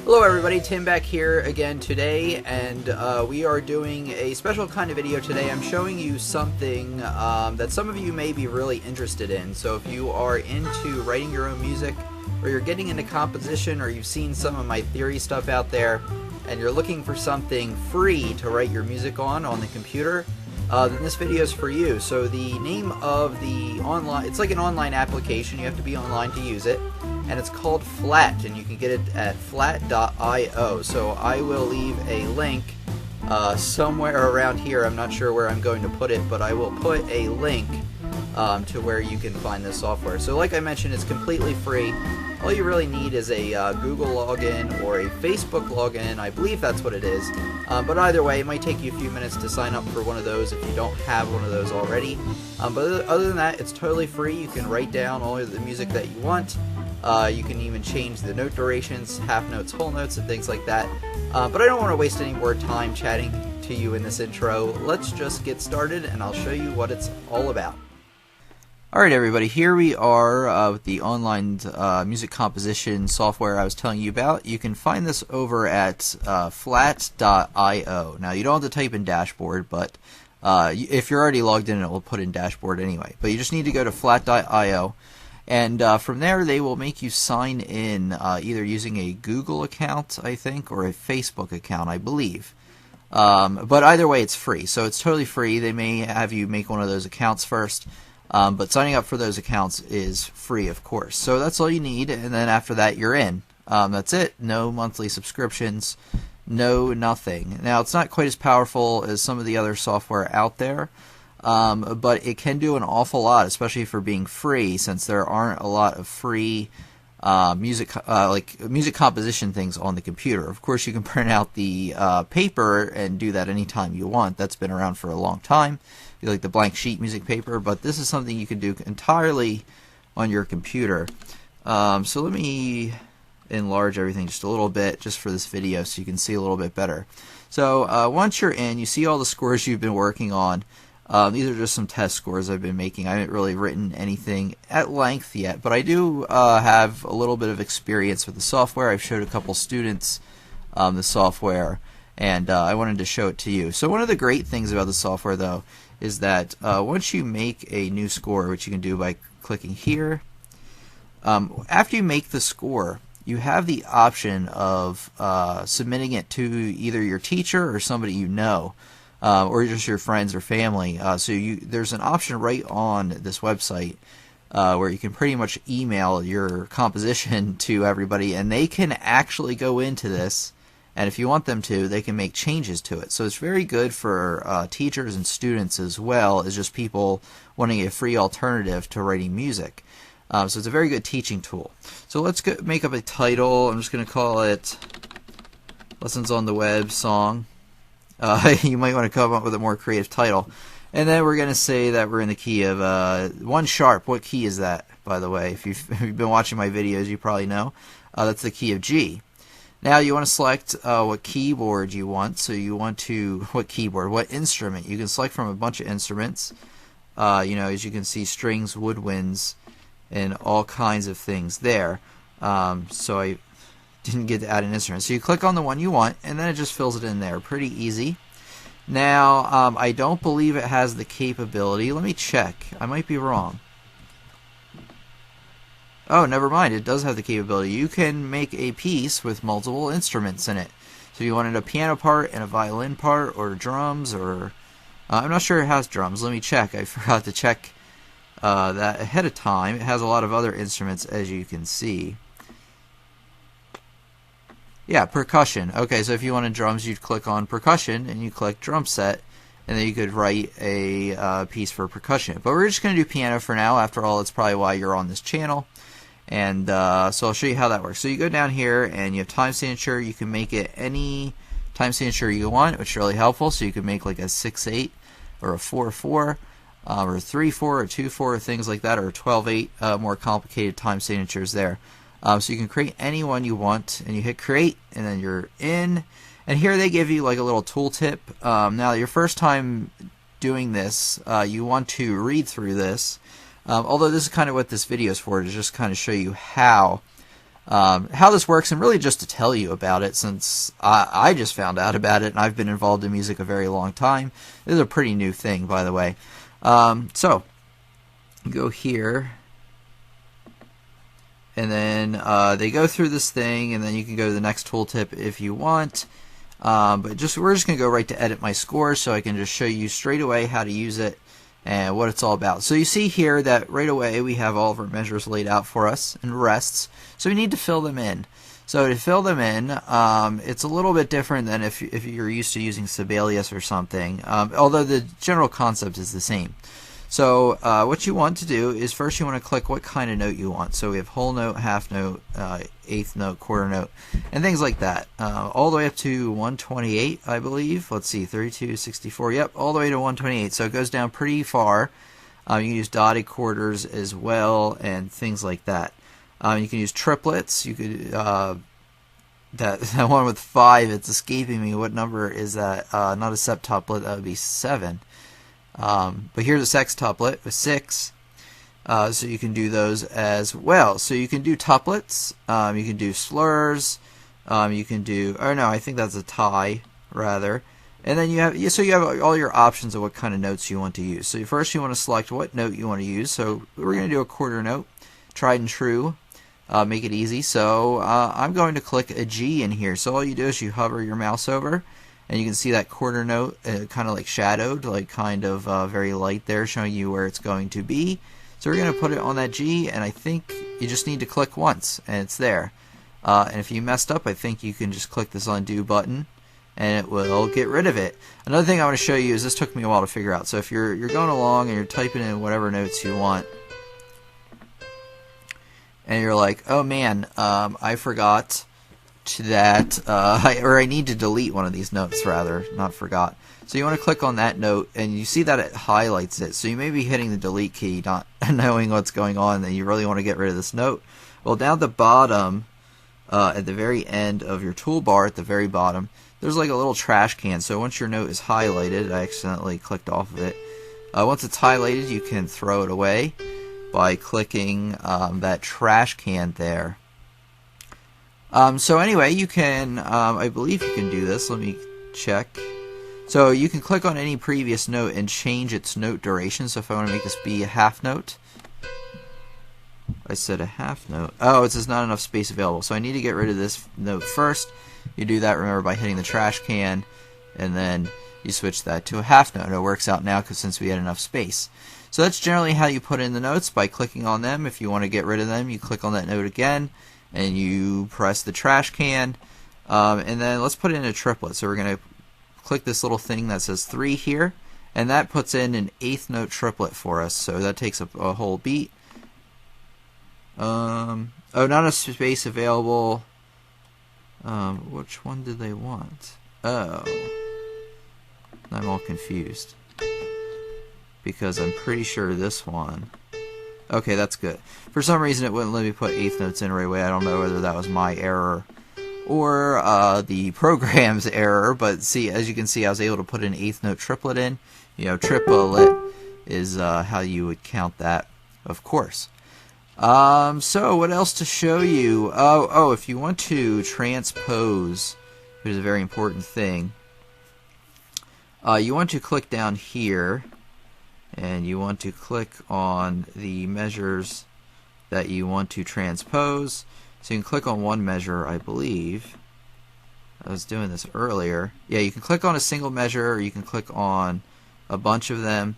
Hello everybody, Tim back here again today, and we are doing a special kind of video today. I'm showing you something that some of you may be really interested in. So if you are into writing your own music, or you're getting into composition, or you've seen some of my theory stuff out there, and you're looking for something free to write your music on the computer, then this video is for you. So the name of the it's like an online application, you have to be online to use it, and it's called Flat, and you can get it at flat.io. So I will leave a link somewhere around here. I'm not sure where I'm going to put it, but I will put a link to where you can find this software. So like I mentioned, it's completely free. All you really need is a Google login or a Facebook login. I believe that's what it is. But either way, it might take you a few minutes to sign up for one of those if you don't have one of those already. But other than that, it's totally free. You can write down all of the music that you want. You can even change the note durations, half notes, whole notes, and things like that. But I don't want to waste any more time chatting to you in this intro. Let's just get started, and I'll show you what it's all about. Alright everybody, here we are with the online music composition software I was telling you about. You can find this over at flat.io. Now you don't have to type in dashboard, but if you're already logged in, it will put in dashboard anyway. But you just need to go to flat.io, and from there they will make you sign in either using a Google account, I think, or a Facebook account, I believe. But either way, it's free, so it's totally free. They may have you make one of those accounts first. But signing up for those accounts is free, of course. So that's all you need, and then after that, you're in. That's it. No monthly subscriptions, no nothing. Now, it's not quite as powerful as some of the other software out there, but it can do an awful lot, especially for being free, since there aren't a lot of free music composition things on the computer. Of course, you can print out the paper and do that anytime you want. That's been around for a long time. You like the blank sheet music paper, but this is something you can do entirely on your computer. So let me enlarge everything just a little bit just for this video so you can see a little bit better. So once you're in, you see all the scores you've been working on. These are just some test scores I've been making. I haven't really written anything at length yet, but I do have a little bit of experience with the software. I've showed a couple students the software, and I wanted to show it to you. So one of the great things about the software, though, is that once you make a new score, which you can do by clicking here, after you make the score, you have the option of submitting it to either your teacher or somebody you know, or just your friends or family. So there's an option right on this website where you can pretty much email your composition to everybody, and they can actually go into this, and if you want them to, they can make changes to it. So it's very good for teachers and students as well as just people wanting a free alternative to writing music. So it's a very good teaching tool. So let's make up a title. I'm just going to call it Lessons on the Web Song. You might want to come up with a more creative title. And then we're going to say that we're in the key of 1 sharp. What key is that, by the way? If you've been watching my videos, you probably know. That's the key of G. Now you want to select what keyboard you want. So you want to, what instrument. You can select from a bunch of instruments. As you can see, strings, woodwinds, and all kinds of things there. So I didn't get to add an instrument. So you click on the one you want, and then it just fills it in there. Pretty easy. Now, I don't believe it has the capability. Let me check. I might be wrong. Oh, never mind. It does have the capability. You can make a piece with multiple instruments in it. So if you wanted a piano part and a violin part, or drums, or I'm not sure it has drums. Let me check. I forgot to check that ahead of time. It has a lot of other instruments, as you can see. Yeah, percussion. Okay, so if you wanted drums, you'd click on percussion, and you click drum set, and then you could write a piece for percussion. But we're just going to do piano for now. After all, that's probably why you're on this channel. And so I'll show you how that works. So you go down here, and you have time signature. You can make it any time signature you want, which is really helpful. So you can make like a 6/8 or a 4/4 or a 3/4 or 2/4, things like that, or a 12/8, more complicated time signatures there. So you can create any one you want, and you hit create, and then you're in. And here they give you like a little tooltip. Now, your first time doing this, you want to read through this. Although this is kind of what this video is for, to just kind of show you how how this works, and really just to tell you about it, since I just found out about it and I've been involved in music a very long time. This is a pretty new thing, by the way. So go here, and then they go through this thing, and then you can go to the next tooltip if you want. But we're just going to go right to edit my score, so I can just show you straight away how to use it and what it's all about. So you see here that right away we have all of our measures laid out for us and rests, so we need to fill them in. So to fill them in, it's a little bit different than if you're used to using Sibelius or something, although the general concept is the same. So what you want to do is first you want to click what kind of note you want. So we have whole note, half note, eighth note, quarter note, and things like that. All the way up to 128, I believe. Let's see, 32, 64, yep, all the way to 128. So it goes down pretty far. You can use dotted quarters as well and things like that. You can use triplets. You could that one with 5, it's escaping me. What number is that? Not a septuplet, that would be 7. But here's a sextuplet with 6, so you can do those as well. So you can do tuplets, you can do slurs, you can do, or no, I think that's a tie rather. And then you have all your options of what kind of notes you want to use. So first you want to select what note you want to use. So we're going to do a quarter note, tried and true. Make it easy. So I'm going to click a G in here. So all you do is you hover your mouse over, and you can see that quarter note kind of like shadowed, like kind of very light there, showing you where it's going to be. So we're going to put it on that G, and I think you just need to click once, and it's there. And if you messed up, I think you can just click this undo button, and it will get rid of it. Another thing I want to show you is this took me a while to figure out. So if you're going along and you're typing in whatever notes you want, and you're like, oh man, I forgot that, or I need to delete one of these notes rather, not forgot. So you want to click on that note, and you see that it highlights it. So you may be hitting the delete key, not knowing what's going on, and you really want to get rid of this note. Well, down at the bottom, at the very end of your toolbar, at the very bottom, there's like a little trash can. So once your note is highlighted, I accidentally clicked off of it. Once it's highlighted, you can throw it away by clicking that trash can there. So anyway, you can, I believe you can do this. Let me check. So you can click on any previous note and change its note duration. So if I want to make this be a half note, I said a half note. Oh, it says not enough space available. So I need to get rid of this note first. You do that, remember, by hitting the trash can, and then you switch that to a half note. It works out now since we had enough space. So that's generally how you put in the notes, by clicking on them. If you want to get rid of them, you click on that note again, and you press the trash can. And then let's put in a triplet. So we're going to click this little thing that says 3 here, and that puts in an eighth note triplet for us. So that takes a whole beat. Oh, not a space available. Which one did they want? Oh, I'm all confused, because I'm pretty sure this one. Okay, that's good. For some reason it wouldn't let me put eighth notes in right away. I don't know whether that was my error or the program's error, but see, as you can see, I was able to put an eighth note triplet in. You know, triplet is how you would count that, of course. So what else to show you? Oh, if you want to transpose, which is a very important thing, you want to click down here, and you want to click on the measures that you want to transpose. So you can click on one measure, I believe. I was doing this earlier. Yeah, you can click on a single measure, or you can click on a bunch of them,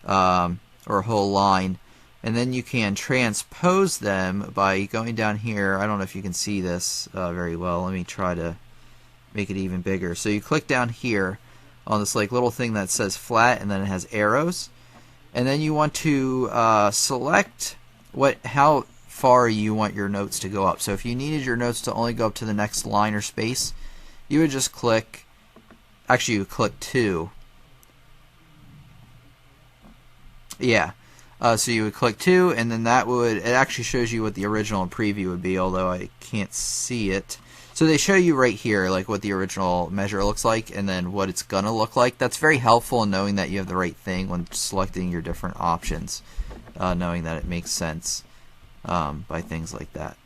or a whole line. And then you can transpose them by going down here. I don't know if you can see this very well. Let me try to make it even bigger. So you click down here on this like little thing that says flat, and then it has arrows. And then you want to select how far you want your notes to go up. So if you needed your notes to only go up to the next line or space, you would just click, actually you would click 2. Yeah. So you would click 2, and then it actually shows you what the original preview would be, although I can't see it. So they show you right here like what the original measure looks like, and then what it's gonna look like. That's very helpful in knowing that you have the right thing when selecting your different options, knowing that it makes sense by things like that.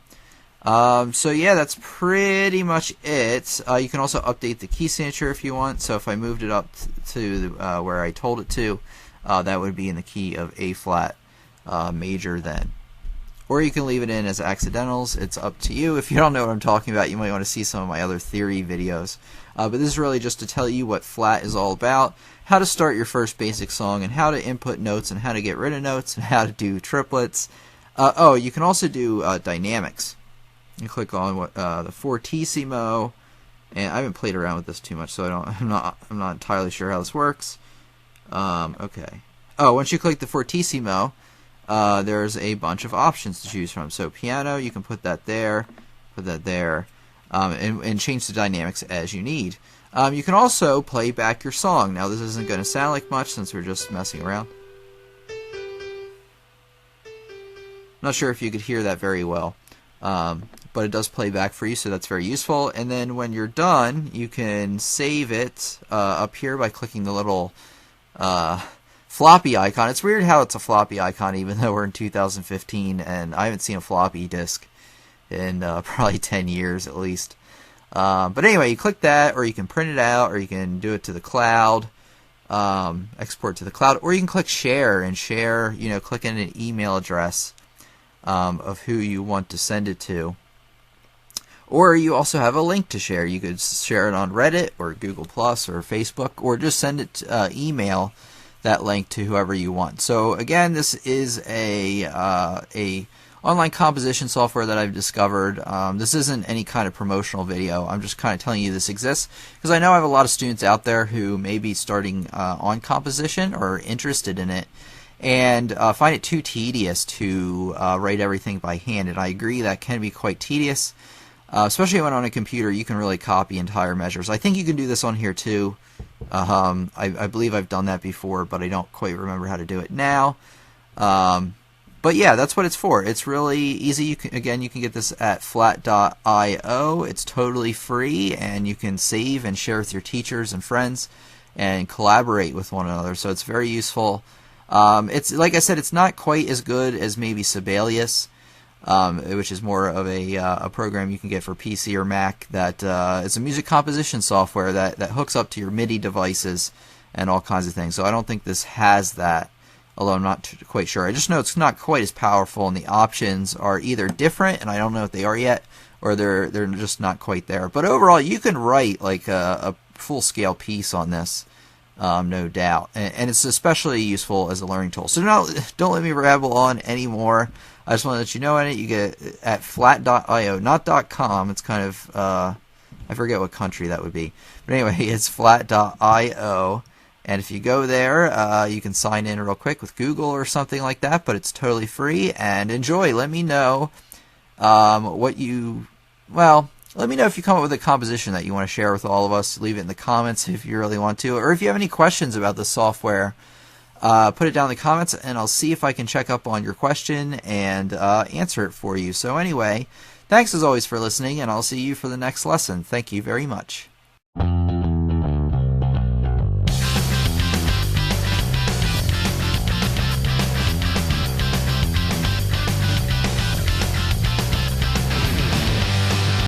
So yeah, that's pretty much it. You can also update the key signature if you want. So if I moved it up to where I told it to, that would be in the key of A flat major then. Or you can leave it in as accidentals. It's up to you. If you don't know what I'm talking about, you might want to see some of my other theory videos. But this is really just to tell you what flat is all about, how to start your first basic song, and how to input notes, and how to get rid of notes, and how to do triplets. Oh, you can also do dynamics. You click on the fortissimo, and I haven't played around with this too much, so I'm not entirely sure how this works. Okay. Oh, once you click the fortissimo, there's a bunch of options to choose from. So piano, you can put that there, and change the dynamics as you need. You can also play back your song. Now, this isn't going to sound like much since we're just messing around. Not sure if you could hear that very well, but it does play back for you, so that's very useful. And then when you're done, you can save it up here by clicking the little floppy icon. It's weird how it's a floppy icon even though we're in 2015 and I haven't seen a floppy disk in probably 10 years at least. But anyway, you click that, or you can print it out, or you can do it to the cloud, export to the cloud, or you can click share and share, click in an email address of who you want to send it to. Or you also have a link to share. You could share it on Reddit or Google Plus or Facebook, or just send it email that link to whoever you want. So again, this is a online composition software that I've discovered. This isn't any kind of promotional video. I'm just kind of telling you this exists because I know I have a lot of students out there who may be starting on composition or interested in it and find it too tedious to write everything by hand. And I agree that can be quite tedious. Especially when on a computer, you can really copy entire measures. I think you can do this on here too. I believe I've done that before, but I don't quite remember how to do it now. But yeah, that's what it's for. It's really easy. You can get this at flat.io. It's totally free, and you can save and share with your teachers and friends and collaborate with one another. So it's very useful. It's like I said, it's not quite as good as maybe Sibelius. Which is more of a program you can get for PC or Mac that is a music composition software that hooks up to your MIDI devices and all kinds of things. So I don't think this has that, although I'm not quite sure. I just know it's not quite as powerful, and the options are either different, and I don't know if they are yet, or they're just not quite there. But overall, you can write like a full-scale piece on this, no doubt. And it's especially useful as a learning tool. So don't let me rabble on anymore. I just want to let you know on it. You get it at flat.io, not .com. It's kind of, I forget what country that would be. But anyway, it's flat.io. And if you go there, you can sign in real quick with Google or something like that. But it's totally free. And enjoy. Let me know let me know if you come up with a composition that you want to share with all of us. Leave it in the comments if you really want to. Or if you have any questions about the software, put it down in the comments, and I'll see if I can check up on your question and answer it for you. So anyway, thanks as always for listening, and I'll see you for the next lesson. Thank you very much.